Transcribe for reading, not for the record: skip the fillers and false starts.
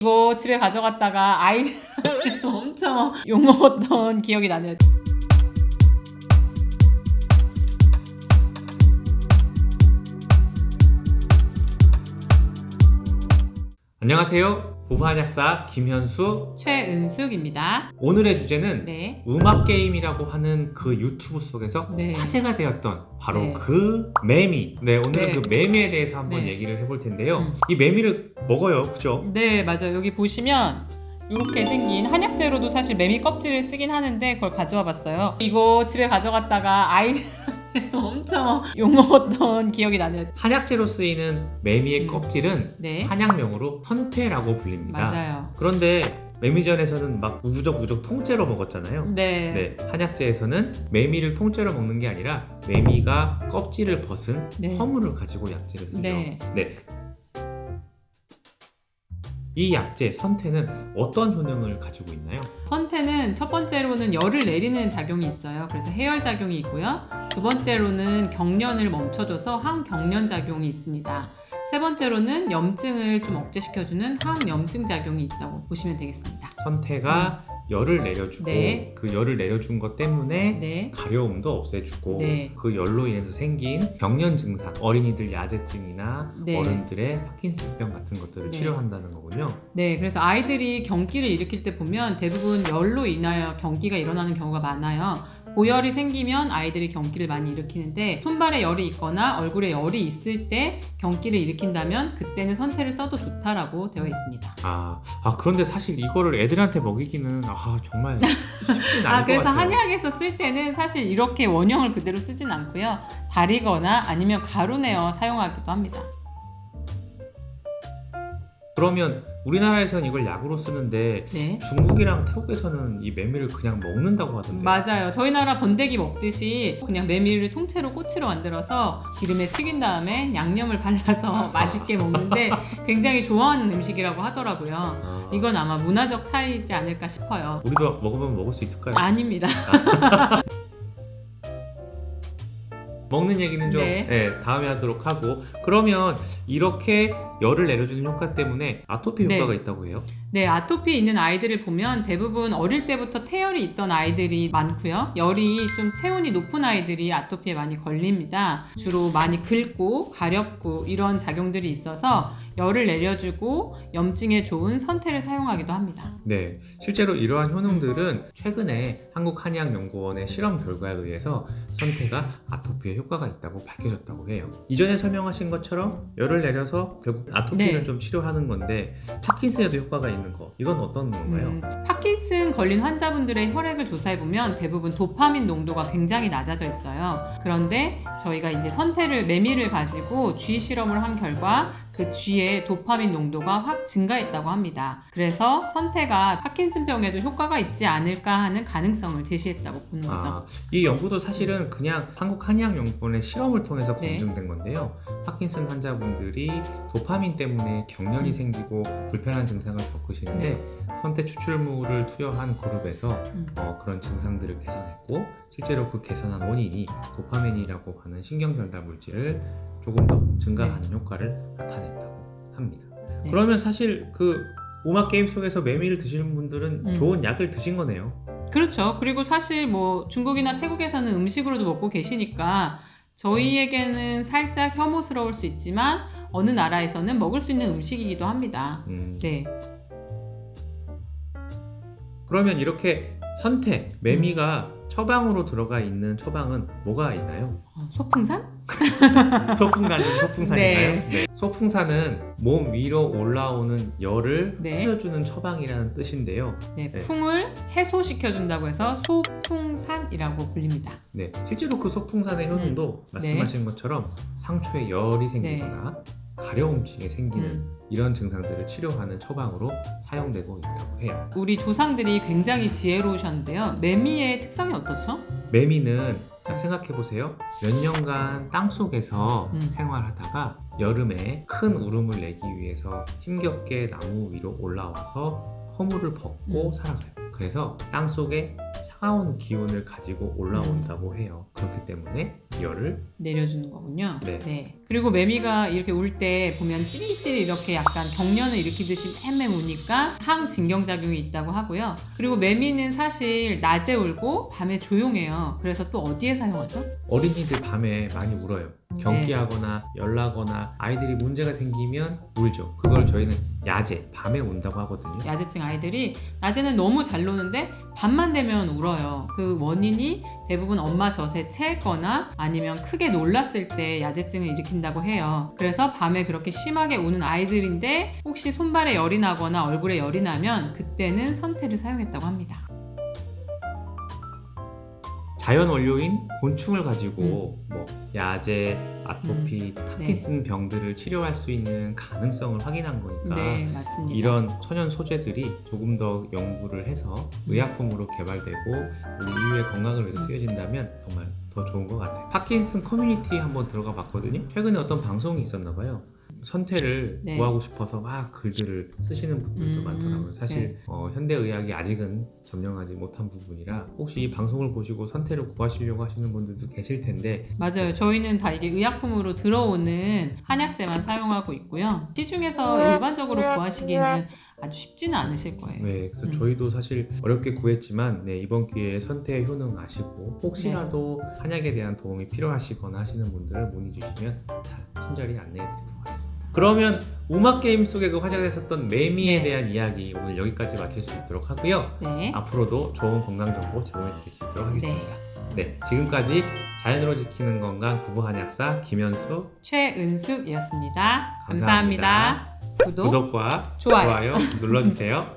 이거 집에 가져갔다가 아이들한테 엄청 욕먹었던 기억이 나네요. 안녕하세요. 부부한약사 김현수 최은숙입니다. 오늘의 주제는 네. 음악게임이라고 하는 그 유튜브 속에서 네. 화제가 되었던 바로 네. 그 매미. 네, 오늘은 네. 그 매미에 대해서 한번 네. 얘기를 해볼 텐데요. 이 매미를 먹어요, 그죠? 네, 맞아요. 여기 보시면 이렇게 생긴 한약재로도 사실 매미 껍질을 쓰긴 하는데 그걸 가져와 봤어요. 이거 집에 가져갔다가 아이들한테 엄청 욕먹었던 기억이 나네요. 한약재로 쓰이는 매미의 껍질은 네. 한약명으로 선태라고 불립니다. 맞아요. 그런데 매미전에서는 막 우주적 통째로 먹었잖아요. 네. 네, 한약재에서는 매미를 통째로 먹는 게 아니라 매미가 껍질을 벗은 네. 허물을 가지고 약재를 쓰죠. 네. 네. 이 약재 선태는 어떤 효능을 가지고 있나요? 선태는 첫 번째로는 열을 내리는 작용이 있어요. 그래서 해열 작용이 있고요. 두 번째로는 경련을 멈춰줘서 항경련 작용이 있습니다. 세 번째로는 염증을 좀 억제시켜주는 항염증 작용이 있다고 보시면 되겠습니다. 선태가 열을 내려주고 네. 그 열을 내려준 것 때문에 네. 가려움도 없애주고 네. 그 열로 인해서 생긴 경련 증상, 어린이들 야제증이나 네. 어른들의 파킨슨병 같은 것들을 네. 치료한다는 거군요. 네, 그래서 아이들이 경기를 일으킬 때 보면 대부분 열로 인하여 경기가 일어나는 경우가 많아요. 고열이 생기면 아이들이 경기를 많이 일으키는데 손발에 열이 있거나 얼굴에 열이 있을 때 경기를 일으킨다면 그때는 선태를 써도 좋다라고 되어 있습니다. 그런데 사실 이거를 애들한테 먹이기는 정말 쉽진 않을 것 그래서 같아요. 한약에서 쓸 때는 사실 이렇게 원형을 그대로 쓰진 않고요. 다리거나 아니면 가루내어 사용하기도 합니다. 그러면 우리나라에서는 이걸 약으로 쓰는데 네. 중국이랑 태국에서는 이 메밀을 그냥 먹는다고 하던데. 맞아요. 저희 나라 번데기 먹듯이 그냥 메밀을 통째로 꼬치로 만들어서 기름에 튀긴 다음에 양념을 발라서 맛있게 먹는데 굉장히 좋아하는 음식이라고 하더라고요. 이건 아마 문화적 차이이지 않을까 싶어요. 우리도 먹으면 먹을 수 있을까요? 아닙니다. 먹는 얘기는 좀 다음에 하도록 하고, 그러면 이렇게 열을 내려주는 효과 때문에 아토피 효과가 있다고 해요? 네, 아토피 있는 아이들을 보면 대부분 어릴 때부터 태열이 있던 아이들이 많고요. 열이 좀 체온이 높은 아이들이 아토피에 많이 걸립니다. 주로 많이 긁고 가렵고 이런 작용들이 있어서 열을 내려주고 염증에 좋은 선태를 사용하기도 합니다. 네, 실제로 이러한 효능들은 최근에 한국한의학연구원의 실험 결과에 의해서 선태가 아토피에 효과가 있다고 밝혀졌다고 해요. 이전에 설명하신 것처럼 열을 내려서 결국 아토피를 좀 치료하는 건데 파킨슨에도 효과가 있는 거, 이건 어떤 건가요? 파킨슨 걸린 환자분들의 혈액을 조사해보면 대부분 도파민 농도가 굉장히 낮아져 있어요. 그런데 저희가 이제 선태를 메밀을 가지고 쥐 실험을 한 결과 그 쥐의 도파민 농도가 확 증가했다고 합니다. 그래서 선태가 파킨슨병에도 효과가 있지 않을까 하는 가능성을 제시했다고 보는 거죠. 이 연구도 사실은 그냥 한국한의학연구원의 실험을 통해서 검증된 건데요. 파킨슨 환자분들이 도파민 때문에 경련이 생기고 불편한 증상을 겪으시는데 선태 추출물을 투여한 그룹에서 그런 증상들을 개선했고, 실제로 그 개선한 원인이 도파민이라고 하는 신경전달 물질을 조금 더 증가하는 효과를 나타냈다고 합니다. 그러면 사실 그 음악 게임 속에서 메밀을 드시는 분들은 좋은 약을 드신 거네요. 그렇죠. 그리고 사실 뭐 중국이나 태국에서는 음식으로도 먹고 계시니까 저희에게는 살짝 혐오스러울 수 있지만 어느 나라에서는 먹을 수 있는 음식이기도 합니다. 네. 그러면 이렇게 선태, 매미가 처방으로 들어가 있는 처방은 뭐가 있나요? 소풍산? 소풍산인가요? 네. 소풍산은 몸 위로 올라오는 열을 풀어주는 처방이라는 뜻인데요. 네, 풍을 해소시켜준다고 해서 소풍산이라고 불립니다. 네, 실제로 그 소풍산의 효능도 말씀하신 것처럼 상초에 열이 생기거나 가려움증이 생기는 이런 증상들을 치료하는 처방으로 사용되고 있다고 해요. 우리 조상들이 굉장히 지혜로우셨는데요. 매미의 특성이 어떻죠? 매미는 생각해보세요. 몇 년간 땅속에서 생활하다가 여름에 큰 울음을 내기 위해서 힘겹게 나무 위로 올라와서 허물을 벗고 살아가요. 그래서 땅속에 차가운 기운을 가지고 올라온다고 해요. 그렇기 때문에 열을 내려주는 거군요. 네. 그리고 매미가 이렇게 울 때 보면 찌릿찌릿 이렇게 약간 경련을 일으키듯이 맴맴 우니까 항진경작용이 있다고 하고요. 그리고 매미는 사실 낮에 울고 밤에 조용해요. 그래서 또 어디에 사용하죠? 어린이들 밤에 많이 울어요. 경기하거나 열나거나 아이들이 문제가 생기면 울죠. 그걸 저희는 야제, 밤에 운다고 하거든요. 야제증 아이들이 낮에는 너무 잘 노는데 밤만 되면 울어요. 그 원인이 대부분 엄마 젖에 체했거나 아니면 크게 놀랐을 때 야제증을 일으킨다고 해요. 그래서 밤에 그렇게 심하게 우는 아이들인데 혹시 손발에 열이 나거나 얼굴에 열이 나면 그때는 선태를 사용했다고 합니다. 자연 원료인 곤충을 가지고 뭐 야제, 아토피, 파킨슨 병들을 치료할 수 있는 가능성을 확인한 거니까 네, 맞습니다. 이런 천연 소재들이 조금 더 연구를 해서 의약품으로 개발되고 우리 인류의 건강을 위해서 쓰여진다면 정말 더 좋은 것 같아요. 파킨슨 커뮤니티에 한번 들어가 봤거든요. 최근에 어떤 방송이 있었나 봐요. 선태를 구하고 싶어서 막 글들을 쓰시는 분들도 많더라고요. 사실 현대의학이 아직은 점령하지 못한 부분이라 혹시 이 방송을 보시고 선태를 구하시려고 하시는 분들도 계실 텐데 맞아요. 저희는 다 이게 의약품으로 들어오는 한약재만 사용하고 있고요. 시중에서 일반적으로 구하시기에는 아주 쉽지는 않으실 거예요. 네, 그래서 저희도 사실 어렵게 구했지만 이번 기회에 선태의 효능 아시고 혹시라도 한약에 대한 도움이 필요하시거나 하시는 분들은 문의 주시면 잘 친절히 안내해 드리도록 하겠습니다. 그러면 음악 게임 속에 그 화제가 됐었던 매미에 대한 이야기 오늘 여기까지 마칠 수 있도록 하고요. 앞으로도 좋은 건강 정보 제공해 드릴 수 있도록 하겠습니다. 지금까지 자연으로 지키는 건강 부부 한약사 김현수, 최은숙이었습니다. 감사합니다. 구독, 구독과 좋아요 눌러주세요.